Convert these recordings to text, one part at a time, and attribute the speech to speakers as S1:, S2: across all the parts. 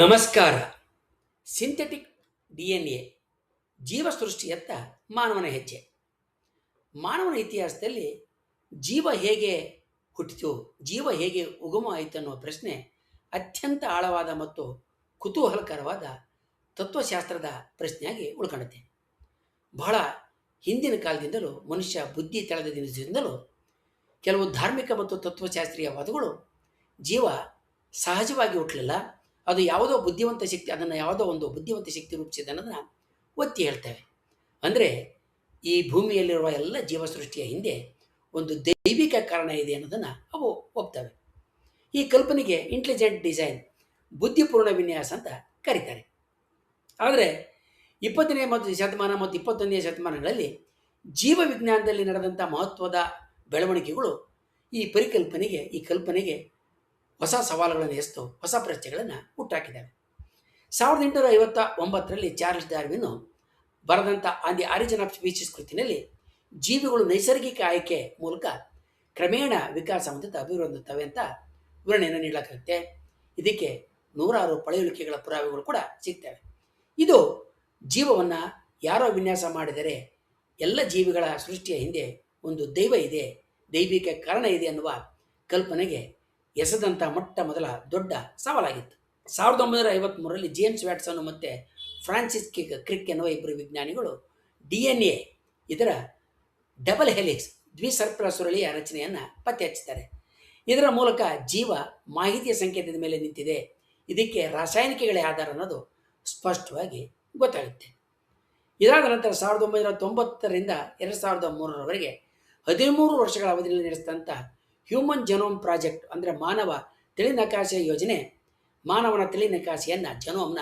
S1: ನಮಸ್ಕಾರ. Synthetic DNA ಜೀವ ಸೃಷ್ಟಿಯತ್ತ ಮಾನವನ ಹೆಜ್ಜೆ. ಮಾನವನ ಇತಿಹಾಸದಲ್ಲಿ ಜೀವ ಹೇಗೆ ಹುಟ್ಟಿತು, ಜೀವ ಹೇಗೆ ಉಗಮ ಆಯಿತು ಅನ್ನುವ ಪ್ರಶ್ನೆ ಅತ್ಯಂತ ಆಳವಾದ ಮತ್ತು ಕುತೂಹಲಕರವಾದ ತತ್ವಶಾಸ್ತ್ರದ ಪ್ರಶ್ನೆಯಾಗಿ ಉಳ್ಕೊಳ್ಳುತ್ತೆ. ಬಹಳ ಹಿಂದಿನ ಕಾಲದಿಂದಲೂ ಮನುಷ್ಯ ಬುದ್ಧಿ ತೆಳೆದ ದಿನದಿಂದಲೂ ಕೆಲವು ಧಾರ್ಮಿಕ ಮತ್ತು ತತ್ವಶಾಸ್ತ್ರೀಯ ವಾದಗಳು ಜೀವ ಸಹಜವಾಗಿ ಹುಟ್ಟಲಿಲ್ಲ, ಅದು ಯಾವುದೋ ಬುದ್ಧಿವಂತ ಶಕ್ತಿ ಅದನ್ನು ಯಾವುದೋ ಒಂದು ಬುದ್ಧಿವಂತ ಶಕ್ತಿ ರೂಪಿಸಿದೆ ಅನ್ನೋದನ್ನು ಒತ್ತಿ ಹೇಳ್ತೇವೆ. ಅಂದರೆ ಈ ಭೂಮಿಯಲ್ಲಿರುವ ಎಲ್ಲ ಜೀವ ಸೃಷ್ಟಿಯ ಹಿಂದೆ ಒಂದು ದೈವಿಕ ಕಾರಣ ಇದೆ ಅನ್ನೋದನ್ನು ಅವು ಒಪ್ತವೆ. ಈ ಕಲ್ಪನೆಗೆ ಇಂಟೆಲಿಜೆಂಟ್ ಡಿಸೈನ್, ಬುದ್ಧಿಪೂರ್ಣ ವಿನ್ಯಾಸ ಅಂತ ಕರೀತಾರೆ. ಆದರೆ 20ನೇ ಶತಮಾನ ಮತ್ತು 21ನೇ ಶತಮಾನಗಳಲ್ಲಿ ಜೀವ ವಿಜ್ಞಾನದಲ್ಲಿ ನಡೆದಂಥ ಮಹತ್ವದ ಬೆಳವಣಿಗೆಗಳು ಈ ಕಲ್ಪನೆಗೆ ಹೊಸ ಸವಾಲುಗಳನ್ನು ಎಸ್ತು ಹೊಸ ಪ್ರಶ್ನೆಗಳನ್ನು ಹುಟ್ಟಾಕಿದ್ದಾವೆ. 1859ರಲ್ಲಿ ಚಾರ್ಲ್ಸ್ ಡಾರ್ವಿನ್ ಬರೆದಂಥ ದಿ ಆರಿಜಿನ್ ಆಫ್ ಸ್ಪೀಷೀಸ್ ಕೃತಿನಲ್ಲಿ ಜೀವಿಗಳು ನೈಸರ್ಗಿಕ ಆಯ್ಕೆ ಮೂಲಕ ಕ್ರಮೇಣ ವಿಕಾಸ ಹೊಂದುತ್ತಾ ಅಭಿವೃದ್ಧಿಸುತ್ತವೆ ಅಂತ ವಿವರಣೆಯನ್ನು ನೀಡಲಾಗುತ್ತೆ. ಇದಕ್ಕೆ ನೂರಾರು ಪಳೆಯುಳಿಕೆಗಳ ಪುರಾವೆಗಳು ಕೂಡ ಸಿಗ್ತವೆ. ಇದು ಜೀವವನ್ನು ಯಾರೋ ವಿನ್ಯಾಸ ಮಾಡಿದರೆ ಎಲ್ಲ ಜೀವಿಗಳ ಸೃಷ್ಟಿಯ ಹಿಂದೆ ಒಂದು ದೈವ ಇದೆ, ದೈವಿಕ ಕಾರಣ ಇದೆ ಅನ್ನುವ ಕಲ್ಪನೆಗೆ ಎಸೆದಂಥ ಮೊಟ್ಟ ಮೊದಲ ದೊಡ್ಡ ಸವಾಲಾಗಿತ್ತು. 1953ರಲ್ಲಿ ಜೇಮ್ಸ್ ವ್ಯಾಟ್ಸನ್ ಮತ್ತು ಫ್ರಾನ್ಸಿಸ್ ಕ್ರಿಕ್ ಎನ್ನುವ ಇಬ್ಬರು ವಿಜ್ಞಾನಿಗಳು DNA ಇದರ ಡಬಲ್ ಹೆಲಿಕ್ಸ್ ದ್ವಿಸರ್ಪಿಳ ಸುರುಳಿಯ ರಚನೆಯನ್ನು ಪತ್ತೆ ಹಚ್ಚುತ್ತಾರೆ. ಇದರ ಮೂಲಕ ಜೀವ ಮಾಹಿತಿಯ ಸಂಕೇತದ ಮೇಲೆ ನಿಂತಿದೆ, ಇದಕ್ಕೆ ರಾಸಾಯನಿಕಗಳೇ ಆಧಾರ ಅನ್ನೋದು ಸ್ಪಷ್ಟವಾಗಿ ಗೊತ್ತಾಗುತ್ತೆ. ಇದಾದ ನಂತರ 1990ರಿಂದ 2003ರವರೆಗೆ 13 ವರ್ಷಗಳ ಅವಧಿಯಲ್ಲಿ ನಡೆಸಿದಂಥ ಹ್ಯೂಮನ್ ಜನೋಮ್ ಪ್ರಾಜೆಕ್ಟ್, ಅಂದರೆ ಮಾನವ ತಿಳಿನಕಾಶೆ ಯೋಜನೆ, ಮಾನವನ ತಿಳಿನಕಾಶೆಯನ್ನು ಜನೋಮ್ನ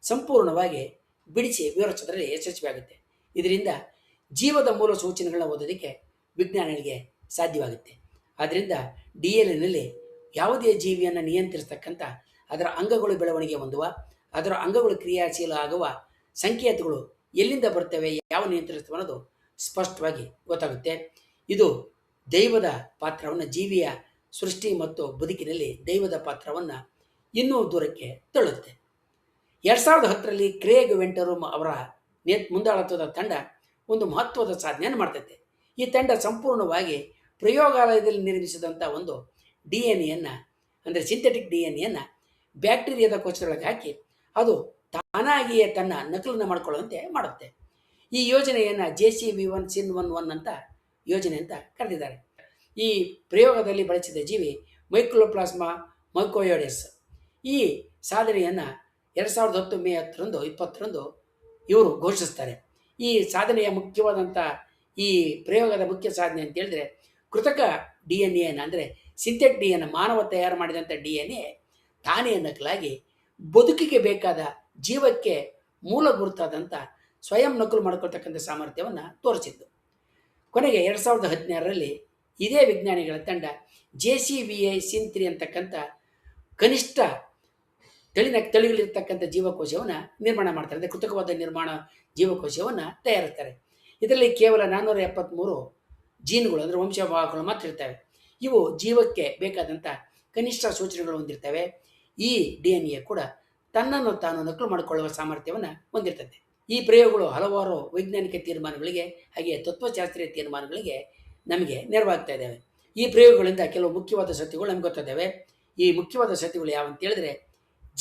S1: ಸಂಪೂರ್ಣವಾಗಿ ಬಿಡಿಸಿ ವಿವರಿಸೋದ್ರಲ್ಲಿ ಯಶಸ್ವಿಯಾಗುತ್ತೆ. ಇದರಿಂದ ಜೀವದ ಮೂಲ ಸೂಚನೆಗಳನ್ನ ಓದೋದಕ್ಕೆ ವಿಜ್ಞಾನಿಗಳಿಗೆ ಸಾಧ್ಯವಾಗುತ್ತೆ. ಆದ್ದರಿಂದ DNA ಯಾವುದೇ ಜೀವಿಯನ್ನು ನಿಯಂತ್ರಿಸ್ತಕ್ಕಂಥ ಅದರ ಅಂಗಗಳು ಬೆಳವಣಿಗೆ ಹೊಂದುವ, ಅದರ ಅಂಗಗಳು ಕ್ರಿಯಾಶೀಲ ಆಗುವ ಸಂಕೇತಗಳು ಎಲ್ಲಿಂದ ಬರ್ತವೆ, ಯಾವ ನಿಯಂತ್ರಿಸ್ತವೆ ಅನ್ನೋದು ಸ್ಪಷ್ಟವಾಗಿ ಗೊತ್ತಾಗುತ್ತೆ. ಇದು ದೈವದ ಪಾತ್ರವನ್ನು, ಜೀವಿಯ ಸೃಷ್ಟಿ ಮತ್ತು ಬದುಕಿನಲ್ಲಿ ದೈವದ ಪಾತ್ರವನ್ನು ಇನ್ನೂ ದೂರಕ್ಕೆ ತಳ್ಳುತ್ತೆ. 2010ರಲ್ಲಿ ಕ್ರೇಗ್ ವೆಂಟರೂಮ್ ಅವರ ಮುಂದಾಳತ್ವದ ತಂಡ ಒಂದು ಮಹತ್ವದ ಸಾಧನೆಯನ್ನು ಮಾಡ್ತೈತೆ. ಈ ತಂಡ ಸಂಪೂರ್ಣವಾಗಿ ಪ್ರಯೋಗಾಲಯದಲ್ಲಿ ನಿರ್ಮಿಸಿದಂಥ ಒಂದು DNA ಅಂದರೆ ಸಿಂಥೆಟಿಕ್ DNA ಬ್ಯಾಕ್ಟೀರಿಯಾದ ಕೋಶದೊಳಗೆ ಹಾಕಿ ಅದು ತಾನಾಗಿಯೇ ತನ್ನ ನಕಲನ್ನು ಮಾಡಿಕೊಳ್ಳುವಂತೆ ಮಾಡುತ್ತೆ. ಈ ಯೋಜನೆಯನ್ನು JCV1 SYN11 ಅಂತ ಯೋಜನೆ ಅಂತ ಕರೆದಿದ್ದಾರೆ. ಈ ಪ್ರಯೋಗದಲ್ಲಿ ಬಳಸಿದ ಜೀವಿ ಮೈಕ್ರೋಪ್ಲಾಸ್ಮಾ ಮೈಕೋಯೋಡೆಸ್. ಈ ಸಾಧನೆಯನ್ನು 2010 ಮೇ 20ರಂದು ಇವರು ಘೋಷಿಸ್ತಾರೆ. ಈ ಸಾಧನೆಯ ಮುಖ್ಯವಾದಂಥ ಈ ಪ್ರಯೋಗದ ಮುಖ್ಯ ಸಾಧನೆ ಅಂತ ಹೇಳಿದ್ರೆ, ಕೃತಕ DNA ಅಂದರೆ ಸಿಂಥೆಟಿಕ್ DNA, ಮಾನವ ತಯಾರು ಮಾಡಿದಂಥ DNA ತಾನೇ ನಕಲಾಗಿ ಬದುಕಿಗೆ ಬೇಕಾದ ಜೀವಕ್ಕೆ ಮೂಲ ಗುರುತಾದಂಥ ಸ್ವಯಂ ನಕಲು ಮಾಡ್ಕೊಳ್ತಕ್ಕಂಥ ಸಾಮರ್ಥ್ಯವನ್ನು ತೋರಿಸಿದ್ದು. ಕೊನೆಗೆ 2016ರಲ್ಲಿ ಇದೇ ವಿಜ್ಞಾನಿಗಳ ತಂಡ JCVI SYN3 ಅಂತಕ್ಕಂಥ ಕನಿಷ್ಠ ತಳಿಗಳಿರ್ತಕ್ಕಂಥ ಜೀವಕೋಶವನ್ನು ನಿರ್ಮಾಣ ಮಾಡ್ತಾರೆ. ಅಂದರೆ ಕೃತಕವಾದ ನಿರ್ಮಾಣ ಜೀವಕೋಶವನ್ನು ತಯಾರಿಸ್ತಾರೆ. ಇದರಲ್ಲಿ ಕೇವಲ 473 ಜೀನ್ಗಳು ಅಂದರೆ ವಂಶವಾಹಗಳು ಮಾತ್ರ ಇರ್ತವೆ. ಇವು ಜೀವಕ್ಕೆ ಬೇಕಾದಂಥ ಕನಿಷ್ಠ ಸೂಚನೆಗಳು ಹೊಂದಿರ್ತವೆ. ಈ DNA ಕೂಡ ತನ್ನನ್ನು ತಾನು ನಕಲು ಮಾಡಿಕೊಳ್ಳುವ ಸಾಮರ್ಥ್ಯವನ್ನು ಹೊಂದಿರ್ತದೆ. ಈ ಪ್ರಯೋಗಗಳು ಹಲವಾರು ವೈಜ್ಞಾನಿಕ ತೀರ್ಮಾನಗಳಿಗೆ ಹಾಗೆ ತತ್ವಶಾಸ್ತ್ರೀಯ ತೀರ್ಮಾನಗಳಿಗೆ ನಮಗೆ ನೆರವಾಗ್ತಾ ಇದ್ದಾವೆ. ಈ ಪ್ರಯೋಗಗಳಿಂದ ಕೆಲವು ಮುಖ್ಯವಾದ ಸತ್ಯಗಳು ನಮ್ಗೆ ಗೊತ್ತಿದ್ದಾವೆ. ಈ ಮುಖ್ಯವಾದ ಸತ್ಯಗಳು ಯಾವಂತ ಹೇಳಿದ್ರೆ,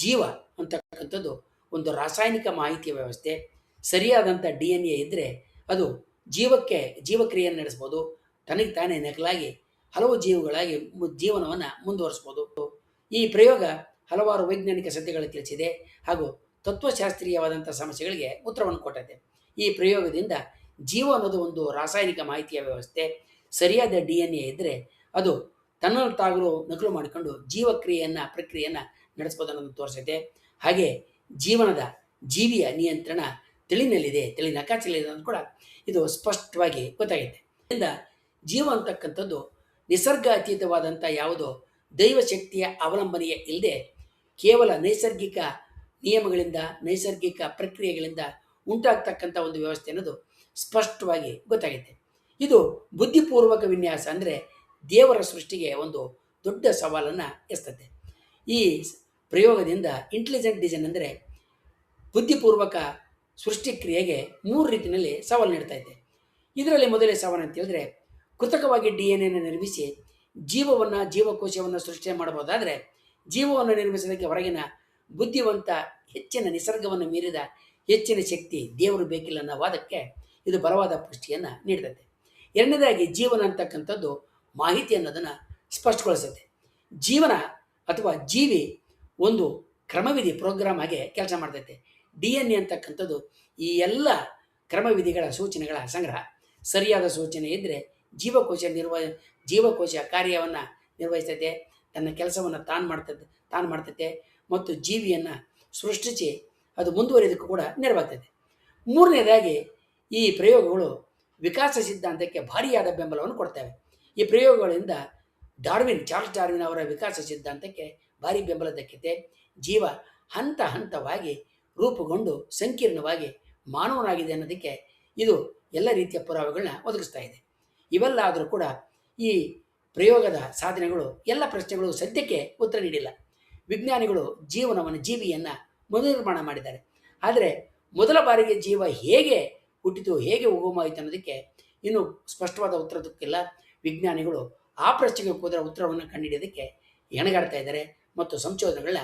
S1: ಜೀವ ಅಂತಕ್ಕಂಥದ್ದು ಒಂದು ರಾಸಾಯನಿಕ ಮಾಹಿತಿಯ ವ್ಯವಸ್ಥೆ. ಸರಿಯಾದಂಥ DNA ಇದ್ದರೆ ಅದು ಜೀವಕ್ರಿಯೆಯನ್ನು ನಡೆಸ್ಬೋದು, ತನಗೆ ತಾನೇ ನಕಲಾಗಿ ಹಲವು ಜೀವಗಳಾಗಿ ಜೀವನವನ್ನು ಮುಂದುವರಿಸ್ಬೋದು. ಈ ಪ್ರಯೋಗ ಹಲವಾರು ವೈಜ್ಞಾನಿಕ ಸತ್ಯಗಳು ತಿಳಿಸಿದೆ ಹಾಗೂ ತತ್ವಶಾಸ್ತ್ರೀಯವಾದಂಥ ಸಮಸ್ಯೆಗಳಿಗೆ ಉತ್ತರವನ್ನು ಕೊಟ್ಟಿದೆ. ಈ ಪ್ರಯೋಗದಿಂದ ಜೀವ ಅನ್ನೋದು ಒಂದು ರಾಸಾಯನಿಕ ಮಾಹಿತಿಯ ವ್ಯವಸ್ಥೆ. ಸರಿಯಾದ DNA ಇದ್ದರೆ ಅದು ತನ್ನನ್ನು ತಾಗಲು ನಕಲು ಮಾಡಿಕೊಂಡು ಪ್ರಕ್ರಿಯೆಯನ್ನು ನಡೆಸ್ಬೋದು ಅನ್ನೋದನ್ನು ತೋರಿಸಿದೆ. ಹಾಗೆ ಜೀವಿಯ ನಿಯಂತ್ರಣ ತಿಳಿನಲ್ಲಿದೆ, ನಕಾಶೆಯಲ್ಲಿದೆ ಅನ್ನೋದು ಕೂಡ ಇದು ಸ್ಪಷ್ಟವಾಗಿ ಗೊತ್ತಾಗಿದೆ. ಇದರಿಂದ ಜೀವ ಅಂತಕ್ಕಂಥದ್ದು ನಿಸರ್ಗ ಅತೀತವಾದಂಥ ಯಾವುದೋ ದೈವ ಶಕ್ತಿಯ ಅವಲಂಬನೆಯ ಇಲ್ಲದೆ ಕೇವಲ ನೈಸರ್ಗಿಕ ನಿಯಮಗಳಿಂದ, ನೈಸರ್ಗಿಕ ಪ್ರಕ್ರಿಯೆಗಳಿಂದ ಉಂಟಾಗ್ತಕ್ಕಂಥ ಒಂದು ವ್ಯವಸ್ಥೆ ಅನ್ನೋದು ಸ್ಪಷ್ಟವಾಗಿ ಗೊತ್ತಾಗುತ್ತೆ. ಇದು ಬುದ್ಧಿಪೂರ್ವಕ ವಿನ್ಯಾಸ ಅಂದರೆ ದೇವರ ಸೃಷ್ಟಿಗೆ ಒಂದು ದೊಡ್ಡ ಸವಾಲನ್ನು ಎಸ್ತದೆ. ಈ ಪ್ರಯೋಗದಿಂದ ಇಂಟೆಲಿಜೆಂಟ್ ಡಿಸೈನ್ ಅಂದರೆ ಬುದ್ಧಿಪೂರ್ವಕ ಸೃಷ್ಟಿ ಕ್ರಿಯೆಗೆ 3 ರೀತಿಯಲ್ಲಿ ಸವಾಲು ನೀಡ್ತಾ ಇದೆ. ಇದರಲ್ಲಿ ಮೊದಲೇ ಸವಾಲು ಅಂತ ಹೇಳಿದ್ರೆ, ಕೃತಕವಾಗಿ DNA ನಿರ್ಮಿಸಿ ಜೀವಕೋಶವನ್ನು ಸೃಷ್ಟಿ ಮಾಡಬಹುದಾದರೆ, ಜೀವವನ್ನು ನಿರ್ಮಿಸೋದಕ್ಕೆ ಹೊರಗಿನ ಬುದ್ಧಿವಂತ ಹೆಚ್ಚಿನ ನಿಸರ್ಗವನ್ನು ಮೀರಿದ ಹೆಚ್ಚಿನ ಶಕ್ತಿ ದೇವರು ಬೇಕಿಲ್ಲ ಅನ್ನೋ ವಾದಕ್ಕೆ ಇದು ಬಲವಾದ ಪುಷ್ಟಿಯನ್ನು ನೀಡ್ತದೆ. ಎರಡನೇದಾಗಿ, ಜೀವನ ಅಂತಕ್ಕಂಥದ್ದು ಮಾಹಿತಿ ಅನ್ನೋದನ್ನು ಸ್ಪಷ್ಟಗೊಳಿಸುತ್ತೆ. ಜೀವನ ಅಥವಾ ಜೀವಿ ಒಂದು ಕ್ರಮವಿಧಿ ಪ್ರೋಗ್ರಾಮ್ ಆಗಿ ಕೆಲಸ ಮಾಡ್ತೈತೆ. DNA ಅಂತಕ್ಕಂಥದ್ದು ಈ ಎಲ್ಲ ಕ್ರಮವಿಧಿಗಳ ಸೂಚನೆಗಳ ಸಂಗ್ರಹ. ಸರಿಯಾದ ಸೂಚನೆ ಇದ್ದರೆ ಜೀವಕೋಶ ಕಾರ್ಯವನ್ನು ನಿರ್ವಹಿಸ್ತೈತೆ, ತನ್ನ ಕೆಲಸವನ್ನು ತಾನು ಮಾಡ್ತೈತೆ ಮತ್ತು ಜೀವಿಯನ್ನು ಸೃಷ್ಟಿಸಿ ಅದು ಮುಂದುವರಿಯೋದಕ್ಕೂ ಕೂಡ ನೆರವಾಗ್ತದೆ. ಮೂರನೇದಾಗಿ, ಈ ಪ್ರಯೋಗಗಳು ವಿಕಾಸ ಸಿದ್ಧಾಂತಕ್ಕೆ ಭಾರಿಯಾದ ಬೆಂಬಲವನ್ನು ಕೊಡ್ತವೆ. ಈ ಪ್ರಯೋಗಗಳಿಂದ ಚಾರ್ಲ್ಸ್ ಡಾರ್ವಿನ್ ಅವರ ವಿಕಾಸ ಸಿದ್ಧಾಂತಕ್ಕೆ ಭಾರಿ ಬೆಂಬಲ ದಕ್ಕಿದೆ. ಜೀವ ಹಂತ ಹಂತವಾಗಿ ರೂಪುಗೊಂಡು ಸಂಕೀರ್ಣವಾಗಿ ಮಾನವನಾಗಿದೆ ಅನ್ನೋದಕ್ಕೆ ಇದು ಎಲ್ಲ ರೀತಿಯ ಪುರಾವೆಗಳನ್ನ ಒದಗಿಸ್ತಾ ಇದೆ. ಇವೆಲ್ಲ ಆದರೂ ಕೂಡ ಈ ಪ್ರಯೋಗದ ಸಾಧನೆಗಳು ಎಲ್ಲ ಪ್ರಶ್ನೆಗಳು ಸದ್ಯಕ್ಕೆ ಉತ್ತರ ನೀಡಿಲ್ಲ. ವಿಜ್ಞಾನಿಗಳು ಜೀವಿಯನ್ನು ಮರುನಿರ್ಮಾಣ ಮಾಡಿದ್ದಾರೆ. ಆದರೆ ಮೊದಲ ಬಾರಿಗೆ ಜೀವ ಹೇಗೆ ಹುಟ್ಟಿತು, ಹೇಗೆ ಉಗಮವಾಯಿತು ಅನ್ನೋದಕ್ಕೆ ಇನ್ನೂ ಸ್ಪಷ್ಟವಾದ ಉತ್ತರ ದೊರಕಿಲ್ಲ. ವಿಜ್ಞಾನಿಗಳು ಆ ಪ್ರಶ್ನೆಗೆ ಕೂದರ ಉತ್ತರವನ್ನು ಕಂಡುಹಿಡಿಯೋದಕ್ಕೆ ಹೆಣಗಾಡ್ತಾ ಇದ್ದಾರೆ ಮತ್ತು ಸಂಶೋಧನೆಗಳನ್ನ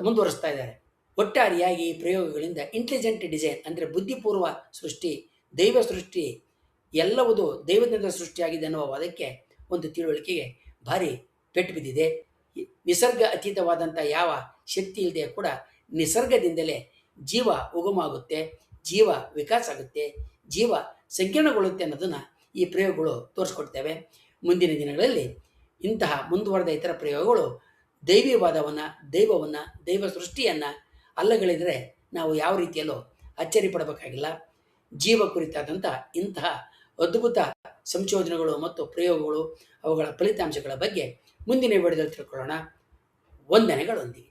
S1: ಮುಂದುವರಿಸ್ತಾ ಇದ್ದಾರೆ. ಒಟ್ಟಾರೆಯಾಗಿ ಈ ಪ್ರಯೋಗಗಳಿಂದ ಇಂಟೆಲಿಜೆಂಟ್ ಡಿಸೈನ್ ಅಂದರೆ ಬುದ್ಧಿಪೂರ್ವ ಸೃಷ್ಟಿ, ದೈವ ಸೃಷ್ಟಿ ಎಲ್ಲವುದು ದೈವದಿಂದ ಸೃಷ್ಟಿಯಾಗಿದೆ ಅನ್ನುವ ವಾದಕ್ಕೆ ಒಂದು ತಿಳುವಳಿಕೆಗೆ ಭಾರಿ ಪೆಟ್ಟು ಬಿದ್ದಿದೆ. ನಿಸರ್ಗ ಅತೀತವಾದಂಥ ಯಾವ ಶಕ್ತಿ ಇಲ್ಲದೆ ಕೂಡ ನಿಸರ್ಗದಿಂದಲೇ ಜೀವ ಉಗಮಾಗುತ್ತೆ, ಜೀವ ವಿಕಾಸ ಆಗುತ್ತೆ, ಜೀವ ಸಂಕೀರ್ಣಗೊಳ್ಳುತ್ತೆ ಅನ್ನೋದನ್ನು ಈ ಪ್ರಯೋಗಗಳು ತೋರಿಸ್ಕೊಡ್ತೇವೆ. ಮುಂದಿನ ದಿನಗಳಲ್ಲಿ ಇಂತಹ ಮುಂದುವರೆದ ಇತರ ಪ್ರಯೋಗಗಳು ದೈವವನ್ನು ದೈವ ಸೃಷ್ಟಿಯನ್ನು ಅಲ್ಲಗಳಿದರೆ ನಾವು ಯಾವ ರೀತಿಯಲ್ಲೂ ಅಚ್ಚರಿ ಪಡಬೇಕಾಗಿಲ್ಲ. ಜೀವ ಕುರಿತಾದಂಥ ಇಂತಹ ಅದ್ಭುತ ಸಂಶೋಧನೆಗಳು ಮತ್ತು ಪ್ರಯೋಗಗಳು, ಅವುಗಳ ಫಲಿತಾಂಶಗಳ ಬಗ್ಗೆ ಮುಂದಿನ ವಿಡಿಯೋದಲ್ಲಿ ತಿಳ್ಕೊಳ್ಳೋಣ. ವಂದನೆಗಳೊಂದಿಗೆ.